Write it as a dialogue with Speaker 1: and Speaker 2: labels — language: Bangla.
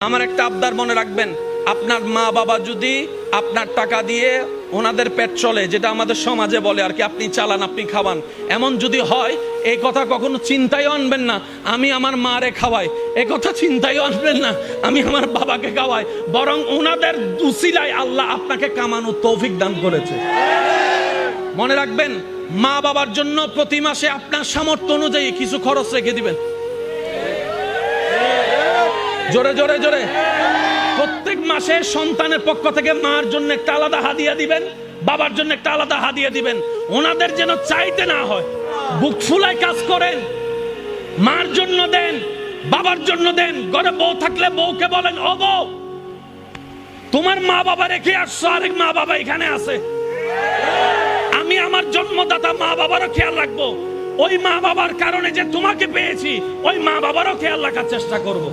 Speaker 1: আমার একটা আবদার মনে রাখবেন, আপনার মা বাবা যদি আপনার টাকা দিয়ে ওনাদের পেট চলে, যেটা আমাদের সমাজে বলে আর কি, আপনি চালান আপনি খাওয়ান, এমন যদি হয় এই কথা কখনো চিন্তায় আনবেন না আমি আমার মারে খাওয়াই, এ কথা চিন্তায় আনবেন না আমি আমার বাবাকে খাওয়াই, বরং ওনাদের উসিলায় আল্লাহ আপনাকে কামানোর তৌফিক দান করেছে। মনে রাখবেন, মা বাবার জন্য প্রতি মাসে আপনার সামর্থ্য অনুযায়ী কিছু খরচ রেখে দিবেন। জোরে জোরে জোরে প্রত্যেক মাসে সন্তানের পক্ষ থেকে মার জন্য একটা আলাদা হাদিয়া দিবেন, বাবার জন্য একটা আলাদা হাদিয়া দিবেন। ওনাদের যেন চাইতে না হয়, বুক ফুলায় কাজ করেন, মার জন্য দেন, বাবার জন্য দেন। ঘরে বউ থাকলে বউকে বলেন, ও বউ, তোমার মা বাবা রেখে আসছো, আরেক মা বাবা এখানে আছে, আমি আমার জন্মদাতা মা বাবারও খেয়াল রাখবো। ওই মা বাবার কারণে যে তোমাকে পেয়েছি, ওই মা বাবারও খেয়াল রাখার চেষ্টা করব।